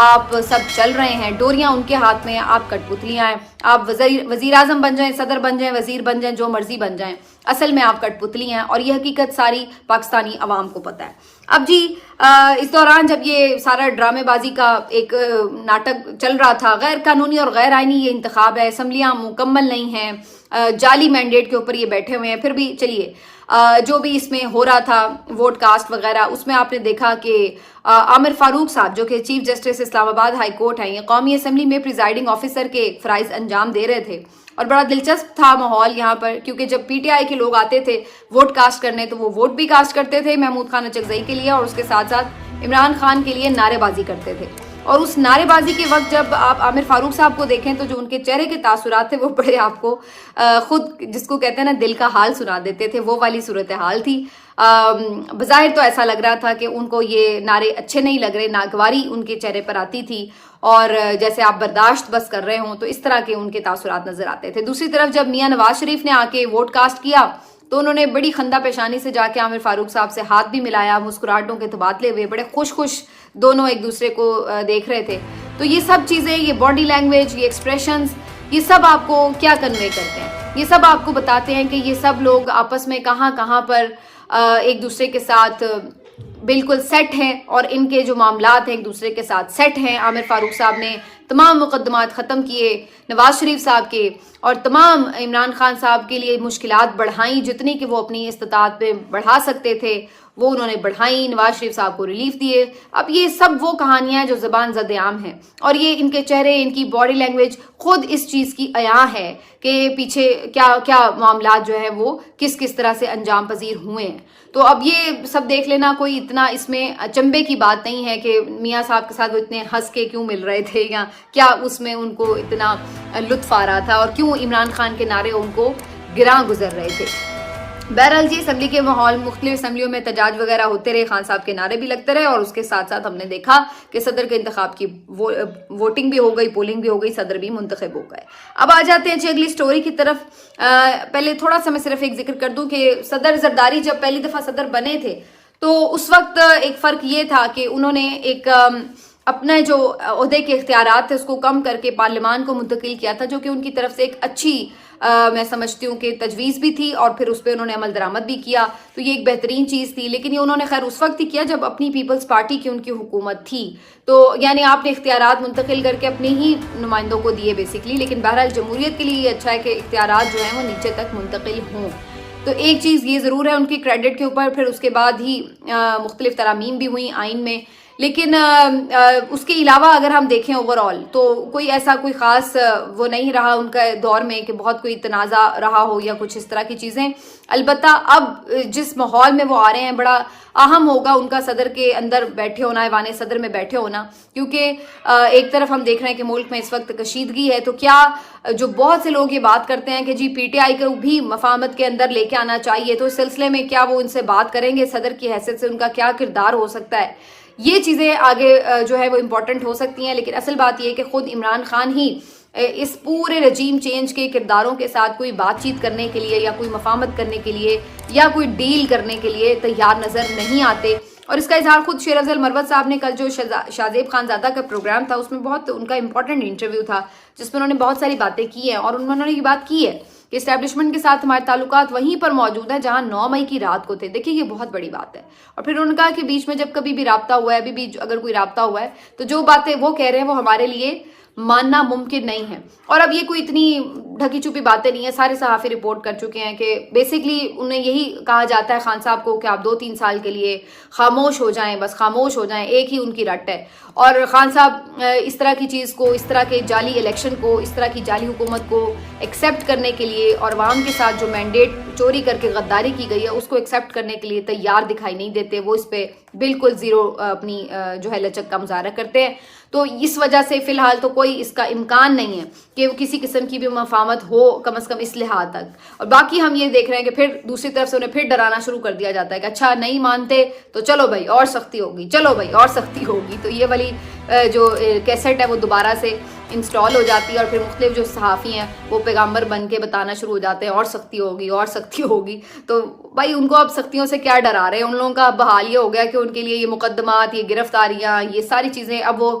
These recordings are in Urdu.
آپ سب چل رہے ہیں، ڈوریاں ان کے ہاتھ میں ہیں، آپ کٹ پتلیاں ہیں، آپ وزیر اعظم بن جائیں، صدر بن جائیں، وزیر بن جائیں، جو مرضی بن جائیں، اصل میں آپ کٹ پتلی ہیں، اور یہ حقیقت ساری پاکستانی عوام کو پتہ ہے۔ اب جی اس دوران جب یہ سارا ڈرامے بازی کا ایک ناٹک چل رہا تھا، غیر قانونی اور غیر آئینی یہ انتخاب ہے، اسمبلیاں مکمل نہیں ہیں، جعلی مینڈیٹ کے اوپر یہ بیٹھے ہوئے ہیں، پھر بھی چلیے جو بھی اس میں ہو رہا تھا ووٹ کاسٹ وغیرہ، اس میں آپ نے دیکھا کہ عامر فاروق صاحب جو کہ چیف جسٹس اسلام آباد ہائی کورٹ ہیں، یہ قومی اسمبلی میں پریزائڈنگ آفیسر کے فرائض انجام دے رہے تھے، اور بڑا دلچسپ تھا ماحول یہاں پر، کیونکہ جب پی ٹی آئی کے لوگ آتے تھے ووٹ کاسٹ کرنے تو وہ ووٹ بھی کاسٹ کرتے تھے محمود خان اچکزئی کے لیے، اور اس کے ساتھ ساتھ عمران خان کے لیے نعرے بازی کرتے تھے۔ اور اس نعرے بازی کے وقت جب آپ عامر فاروق صاحب کو دیکھیں تو جو ان کے چہرے کے تاثرات تھے وہ بڑے آپ کو خود جس کو کہتے ہیں نا دل کا حال سنا دیتے تھے، وہ والی صورتحال تھی۔ بظاہر تو ایسا لگ رہا تھا کہ ان کو یہ نعرے اچھے نہیں لگ رہے، ناگواری ان کے چہرے پر آتی تھی، اور جیسے آپ برداشت بس کر رہے ہوں، تو اس طرح کے ان کے تاثرات نظر آتے تھے۔ دوسری طرف جب میاں نواز شریف نے آ کے ووٹ کاسٹ کیا تو انہوں نے بڑی خندہ پیشانی سے جا کے عامر فاروق صاحب سے ہاتھ بھی ملایا، مسکراہٹوں کے تبادلے ہوئے، بڑے خوش دونوں ایک دوسرے کو دیکھ رہے تھے۔ تو یہ سب چیزیں، یہ باڈی لینگویج، یہ ایکسپریشنز، یہ سب آپ کو کیا کنوے کرتے ہیں؟ یہ سب آپ کو بتاتے ہیں کہ یہ سب لوگ آپس میں کہاں کہاں پر ایک دوسرے کے ساتھ بالکل سیٹ ہیں، اور ان کے جو معاملات ہیں ایک دوسرے کے ساتھ سیٹ ہیں۔ عامر فاروق صاحب نے تمام مقدمات ختم کیے نواز شریف صاحب کے، اور تمام عمران خان صاحب کے لیے مشکلات بڑھائیں، جتنی کہ وہ اپنی استطاعت پہ بڑھا سکتے تھے وہ انہوں نے بڑھائیں، نواز شریف صاحب کو ریلیف دیے۔ اب یہ سب وہ کہانیاں ہیں جو زبان زد عام ہیں، اور یہ ان کے چہرے، ان کی باڈی لینگویج خود اس چیز کی عیاں ہے کہ پیچھے کیا کیا معاملات جو ہیں وہ کس طرح سے انجام پذیر ہوئے ہیں۔ تو اب یہ سب دیکھ لینا کوئی اتنا اس میں چنبے کی بات نہیں ہے کہ میاں صاحب کے ساتھ وہ اتنے ہنس کے کیوں مل رہے تھے، یا کیا اس میں ان کو اتنا لطف آ رہا تھا، اور کیوں عمران خان کے نعرے ان کو گراں گزر رہے تھے۔ بہرحال جی اسمبلی کے ماحول، مختلف اسمبلیوں میں احتجاج وغیرہ ہوتے رہے، خان صاحب کے نعرے بھی لگتے رہے، اور اس کے ساتھ ساتھ ہم نے دیکھا کہ صدر کے انتخاب کی ووٹنگ بھی ہو گئی، پولنگ بھی ہو گئی، صدر بھی منتخب ہو گئے۔ اب آ جاتے ہیں جی اگلی سٹوری کی طرف۔ پہلے تھوڑا سا میں صرف ایک ذکر کر دوں کہ صدر زرداری جب پہلی دفعہ صدر بنے تھے تو اس وقت ایک فرق یہ تھا کہ انہوں نے ایک اپنے جو عہدے کے اختیارات تھے اس کو کم کر کے پارلیمان کو منتقل کیا تھا، جو کہ ان کی طرف سے ایک اچھی میں سمجھتی ہوں کہ تجویز بھی تھی، اور پھر اس پہ انہوں نے عمل درآمد بھی کیا، تو یہ ایک بہترین چیز تھی۔ لیکن یہ انہوں نے خیر اس وقت ہی کیا جب اپنی پیپلز پارٹی کی ان کی حکومت تھی، تو یعنی آپ نے اختیارات منتقل کر کے اپنے ہی نمائندوں کو دیے بیسکلی، لیکن بہرحال جمہوریت کے لیے یہ اچھا ہے کہ اختیارات جو ہیں وہ نیچے تک منتقل ہوں۔ تو ایک چیز یہ ضرور ہے ان کی کریڈٹ کے اوپر، پھر اس کے بعد ہی مختلف ترامیم بھی ہوئیں آئین میں، لیکن اس کے علاوہ اگر ہم دیکھیں اوور آل تو کوئی ایسا کوئی خاص وہ نہیں رہا ان کا دور میں کہ بہت کوئی تنازع رہا ہو یا کچھ اس طرح کی چیزیں۔ البتہ اب جس ماحول میں وہ آ رہے ہیں بڑا اہم ہوگا ان کا صدر کے اندر بیٹھے ہونا، ایوان صدر میں بیٹھے ہونا، کیونکہ ایک طرف ہم دیکھ رہے ہیں کہ ملک میں اس وقت کشیدگی ہے، تو کیا جو بہت سے لوگ یہ بات کرتے ہیں کہ جی پی ٹی آئی کو بھی مفاہمت کے اندر لے کے آنا چاہیے، تو اس سلسلے میں کیا وہ ان سے بات کریں گے؟ صدر کی حیثیت سے ان کا کیا کردار ہو سکتا ہے؟ یہ چیزیں آگے جو ہے وہ امپورٹنٹ ہو سکتی ہیں، لیکن اصل بات یہ کہ خود عمران خان ہی اس پورے رجیم چینج کے کرداروں کے ساتھ کوئی بات چیت کرنے کے لیے یا کوئی مفاہمت کرنے کے لیے یا کوئی ڈیل کرنے کے لیے تیار نظر نہیں آتے۔ اور اس کا اظہار خود شیر افضل مروت صاحب نے کل جو شاہزیب خانزادہ کا پروگرام تھا اس میں بہت ان کا امپورٹنٹ انٹرویو تھا جس میں انہوں نے بہت ساری باتیں کی ہیں، اور انہوں نے یہ بات کی ہے کہ اسٹیبلشمنٹ کے ساتھ ہمارے تعلقات وہیں پر موجود ہیں جہاں 9 مئی کی رات کو تھے۔ دیکھیے یہ بہت بڑی بات ہے، اور پھر انہوں نے کہا کہ بیچ میں جب کبھی بھی رابطہ ہوا ہے، ابھی بھی اگر کوئی رابطہ ہوا ہے تو جو باتیں وہ کہہ رہے ہیں وہ ہمارے لیے ماننا ممکن نہیں ہے۔ اور اب یہ کوئی اتنی ڈھکی چھپی باتیں نہیں ہیں، سارے صحافی رپورٹ کر چکے ہیں کہ بیسکلی انہیں یہی کہا جاتا ہے خان صاحب کو کہ آپ 2-3 سال کے لیے خاموش ہو جائیں، بس خاموش ہو جائیں، ایک ہی ان کی رٹ ہے۔ اور خان صاحب اس طرح کی چیز کو، اس طرح کے جعلی الیکشن کو، اس طرح کی جعلی حکومت کو ایکسیپٹ کرنے کے لیے اور عوام کے ساتھ جو مینڈیٹ چوری کر کے غداری کی گئی ہے اس کو ایکسیپٹ کرنے کے لیے تیار دکھائی نہیں دیتے، وہ اس پہ بالکل زیرو اپنی جو ہے لچک کا مظاہرہ کرتے ہیں۔ تو اس وجہ سے فی الحال تو کوئی اس کا امکان نہیں ہے کہ وہ کسی قسم کی بھی مفاہمت ہو، کم از کم اس لحاظ تک۔ اور باقی ہم یہ دیکھ رہے ہیں کہ پھر دوسری طرف سے انہیں پھر ڈرانا شروع کر دیا جاتا ہے کہ اچھا نہیں مانتے تو چلو بھائی اور سختی ہوگی، چلو بھائی اور سختی ہوگی۔ تو یہ والی جو کیسٹ ہے وہ دوبارہ سے انسٹال ہو جاتی ہے، اور پھر مختلف جو صحافی ہیں وہ پیغامبر بن کے بتانا شروع ہو جاتے ہیں اور سختی ہوگی اور سختی ہوگی۔ تو بھائی ان کو اب سختیوں سے کیا ڈرا رہے ہیں؟ ان لوگوں کا اب حال یہ ہو گیا کہ ان کے لیے یہ مقدمات، یہ گرفتاریاں، یہ ساری چیزیں اب وہ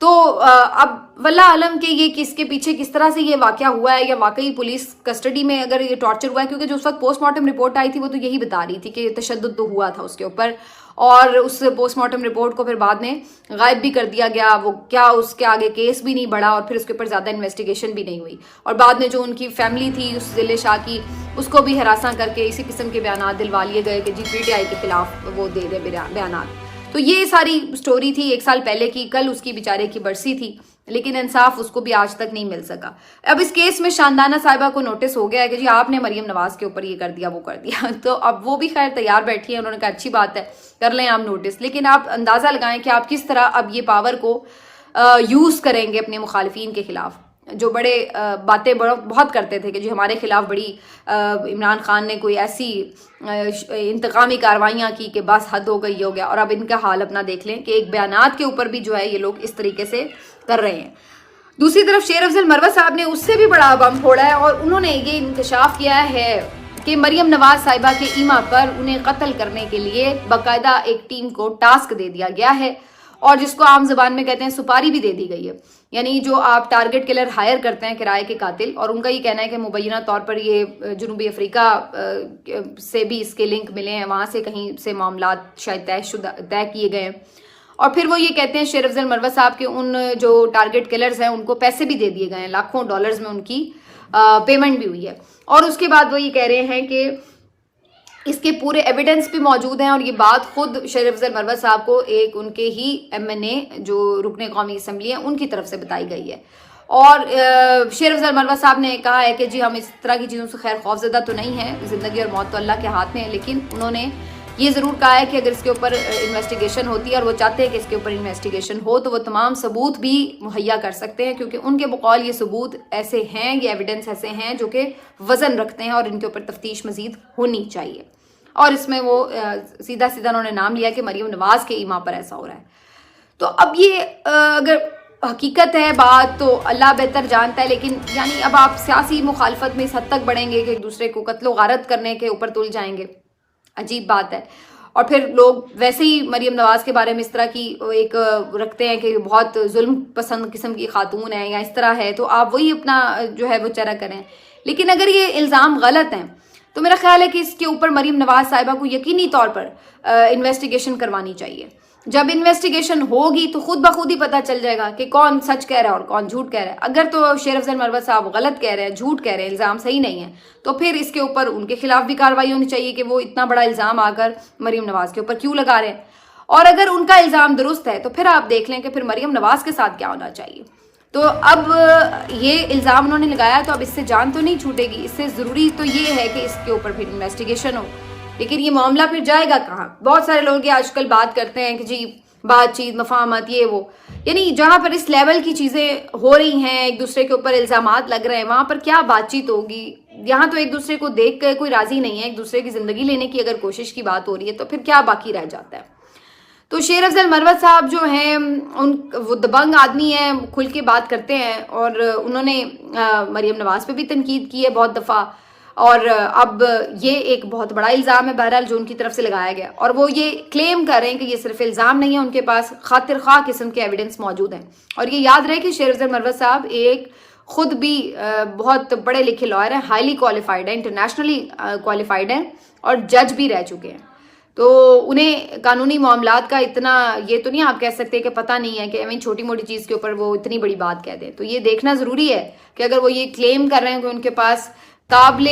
تو اب واللہ عالم کہ یہ کس کے پیچھے کس طرح سے یہ واقعہ ہوا ہے، یا واقعی پولیس کسٹڈی میں اگر یہ ٹارچر ہوا ہے، کیونکہ جو اس وقت پوسٹ مارٹم رپورٹ آئی تھی وہ تو یہی بتا رہی تھی کہ تشدد تو ہوا تھا اس کے اوپر، اور اس پوسٹ مارٹم رپورٹ کو پھر بعد میں غائب بھی کر دیا گیا، وہ کیا اس کے آگے کیس بھی نہیں بڑھا، اور پھر اس کے اوپر زیادہ انویسٹیگیشن بھی نہیں ہوئی، اور بعد میں جو ان کی فیملی تھی اس ضلع شاہ کی، اس کو بھی ہراساں کر کے اسی قسم کے بیانات دلوا لیے گئے کہ جی پی ٹی آئی کے خلاف وہ دے دے بیانات. تو یہ ساری سٹوری تھی 1 سال پہلے کی. کل اس کی بیچارے کی برسی تھی، لیکن انصاف اس کو بھی آج تک نہیں مل سکا. اب اس کیس میں شاندانہ صاحبہ کو نوٹس ہو گیا ہے کہ جی آپ نے مریم نواز کے اوپر یہ کر دیا وہ کر دیا. تو اب وہ بھی خیر تیار بیٹھی ہیں، انہوں نے کہا اچھی بات ہے کر لیں آپ نوٹس، لیکن آپ اندازہ لگائیں کہ آپ کس طرح اب یہ پاور کو یوز کریں گے اپنے مخالفین کے خلاف، جو بڑے باتیں بہت کرتے تھے کہ جی ہمارے خلاف بڑی عمران خان نے کوئی ایسی انتقامی کارروائیاں کی کہ بس حد ہو گئی ہو گیا. اور اب ان کا حال اپنا دیکھ لیں کہ ایک بیانات کے اوپر بھی جو ہے یہ لوگ اس طریقے سے کر رہے ہیں. دوسری طرف شیر افضل مروت صاحب نے اس سے بھی بڑا بم پھوڑا ہے، اور انہوں نے یہ انکشاف کیا ہے کہ مریم نواز صاحبہ کے ایما پر انہیں قتل کرنے کے لیے باقاعدہ ایک ٹیم کو ٹاسک دے دیا گیا ہے، اور جس کو عام زبان میں کہتے ہیں سپاری بھی دے دی گئی ہے. یعنی جو آپ ٹارگٹ کلر ہائر کرتے ہیں کرائے کے قاتل، اور ان کا یہ کہنا ہے کہ مبینہ طور پر یہ جنوبی افریقہ سے بھی اس کے لنک ملے ہیں، وہاں سے کہیں سے معاملات شاید طے کیے گئے ہیں. اور پھر وہ یہ کہتے ہیں شیر افضل مروت صاحب کے ان جو ٹارگٹ کلرز ہیں ان کو پیسے بھی دے دیے گئے ہیں، لاکھوں ڈالرز میں ان کی پیمنٹ بھی ہوئی ہے. اور اس کے بعد وہ یہ کہہ رہے ہیں کہ اس کے پورے ایویڈنس بھی موجود ہیں، اور یہ بات خود شیر افضل مروت صاحب کو ایک ان کے ہی MNA جو رکن قومی اسمبلی ہیں ان کی طرف سے بتائی گئی ہے. اور شیر افضل مروت صاحب نے کہا ہے کہ جی ہم اس طرح کی چیزوں سے خیر خوفزدہ تو نہیں ہیں، زندگی اور موت تو اللہ کے ہاتھ میں ہے، لیکن انہوں نے یہ ضرور کہا ہے کہ اگر اس کے اوپر انویسٹیگیشن ہوتی ہے، اور وہ چاہتے ہیں کہ اس کے اوپر انویسٹیگیشن ہو، تو وہ تمام ثبوت بھی مہیا کر سکتے ہیں، کیونکہ ان کے بقول یہ ثبوت ایسے ہیں، یہ ایویڈنس ایسے ہیں جو کہ وزن رکھتے ہیں، اور ان کے اوپر تفتیش مزید ہونی چاہیے. اور اس میں وہ سیدھا انہوں نے نام لیا کہ مریم نواز کے ایما پر ایسا ہو رہا ہے. تو اب یہ اگر حقیقت ہے بات تو اللہ بہتر جانتا ہے، لیکن یعنی اب آپ سیاسی مخالفت میں اس حد تک بڑھیں گے کہ ایک دوسرے کو قتل و غارت کرنے کے اوپر تل جائیں گے، عجیب بات ہے. اور پھر لوگ ویسے ہی مریم نواز کے بارے میں اس طرح کی ایک رکھتے ہیں کہ بہت ظلم پسند قسم کی خاتون ہے یا اس طرح ہے، تو آپ وہی اپنا جو ہے وہ چرہ کریں. لیکن اگر یہ الزام غلط ہیں تو میرا خیال ہے کہ اس کے اوپر مریم نواز صاحبہ کو یقینی طور پر انویسٹیگیشن کروانی چاہیے. جب انویسٹیگیشن ہوگی تو خود بخود ہی پتہ چل جائے گا کہ کون سچ کہہ رہا ہے اور کون جھوٹ کہہ رہا ہے. اگر تو شیر افضل مروت صاحب غلط کہہ رہے ہیں، جھوٹ کہہ رہے ہیں، الزام صحیح نہیں ہے، تو پھر اس کے اوپر ان کے خلاف بھی کارروائی ہونی چاہیے کہ وہ اتنا بڑا الزام آ کر مریم نواز کے اوپر کیوں لگا رہے ہیں. اور اگر ان کا الزام درست ہے تو پھر آپ دیکھ لیں کہ پھر مریم نواز کے ساتھ کیا ہونا چاہیے. تو اب یہ الزام انہوں نے لگایا تو اب اس سے جان تو نہیں چھوٹے گی، اس سے ضروری تو یہ ہے کہ اس کے اوپر پھر انویسٹیگیشن ہو. لیکن یہ معاملہ پھر جائے گا کہاں؟ بہت سارے لوگ یہ آج کل بات کرتے ہیں کہ جی بات چیت مفاہمت یہ وہ، یعنی جہاں پر اس لیول کی چیزیں ہو رہی ہیں، ایک دوسرے کے اوپر الزامات لگ رہے ہیں، وہاں پر کیا بات چیت ہوگی؟ یہاں تو ایک دوسرے کو دیکھ کر کوئی راضی نہیں ہے، ایک دوسرے کی زندگی لینے کی اگر کوشش کی بات ہو رہی ہے تو پھر کیا باقی رہ جاتا ہے؟ تو شیر افضل مروت صاحب جو ہیں وہ دبنگ آدمی ہیں، کھل کے بات کرتے ہیں، اور انہوں نے مریم نواز پہ بھی تنقید کی ہے بہت دفعہ. اور اب یہ ایک بہت بڑا الزام ہے بہرحال جو ان کی طرف سے لگایا گیا، اور وہ یہ کلیم کر رہے ہیں کہ یہ صرف الزام نہیں ہے، ان کے پاس خاطر خواہ قسم کے ایویڈنس موجود ہیں. اور یہ یاد رہے کہ شیر افضل مروت صاحب ایک خود بھی بہت پڑھے لکھے لائر ہیں، ہائیلی کوالیفائڈ ہیں، انٹرنیشنلی کوالیفائڈ ہیں، اور جج بھی رہ چکے ہیں. تو انہیں قانونی معاملات کا اتنا یہ تو نہیں آپ کہہ سکتے کہ پتہ نہیں ہے کہ ایویں چھوٹی موٹی چیز کے اوپر وہ اتنی بڑی بات کہہ دیں. تو یہ دیکھنا ضروری ہے کہ اگر وہ یہ کلیم کر رہے ہیں کہ ان کے پاس قابل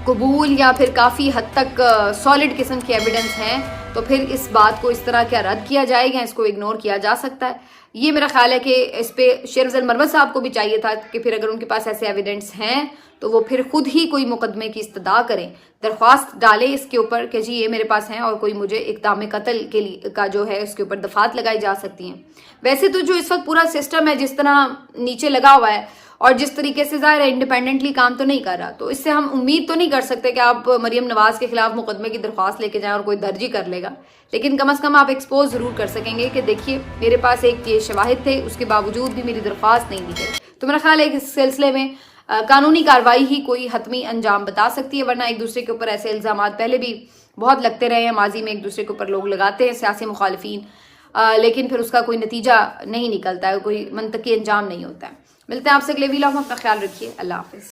قبول یا پھر کافی حد تک سالڈ قسم کی ایویڈنس ہیں، تو پھر اس بات کو اس طرح کیا رد کیا جائے گا، اس کو اگنور کیا جا سکتا ہے. یہ میرا خیال ہے کہ اس پہ شیر افضل مروت صاحب کو بھی چاہیے تھا کہ پھر اگر ان کے پاس ایسے ایویڈنس ہیں تو وہ پھر خود ہی کوئی مقدمے کی استدعا کریں، درخواست ڈالیں اس کے اوپر کہ جی یہ میرے پاس ہیں اور کوئی مجھے اقدام قتل کے لیے کا جو ہے اس کے اوپر دفعات لگائی جا سکتی ہیں. ویسے تو جو اس وقت پورا سسٹم ہے جس طرح نیچے لگا ہوا ہے اور جس طریقے سے ظاہر ہے انڈیپینڈنٹلی کام تو نہیں کر رہا، تو اس سے ہم امید تو نہیں کر سکتے کہ آپ مریم نواز کے خلاف مقدمے کی درخواست لے کے جائیں اور کوئی درج ہی کر لے گا. لیکن کم از کم آپ ایکسپوز ضرور کر سکیں گے کہ دیکھیے میرے پاس ایک یہ شواہد تھے، اس کے باوجود بھی میری درخواست نہیں دی گئی. تو میرا خیال ہے کہ اس سلسلے میں قانونی کارروائی ہی کوئی حتمی انجام بتا سکتی ہے، ورنہ ایک دوسرے کے اوپر ایسے الزامات پہلے بھی بہت لگتے رہے ہیں، ماضی میں ایک دوسرے کے اوپر لوگ لگاتے ہیں سیاسی مخالفین. لیکن پھر اس کا کوئی نتیجہ نہیں نکلتا ہے, کوئی منطقی انجام نہیں ہوتا ہے. ملتے ہیں آپ سے اگلے ویلاگ میں, اپنا خیال رکھیے, اللہ حافظ.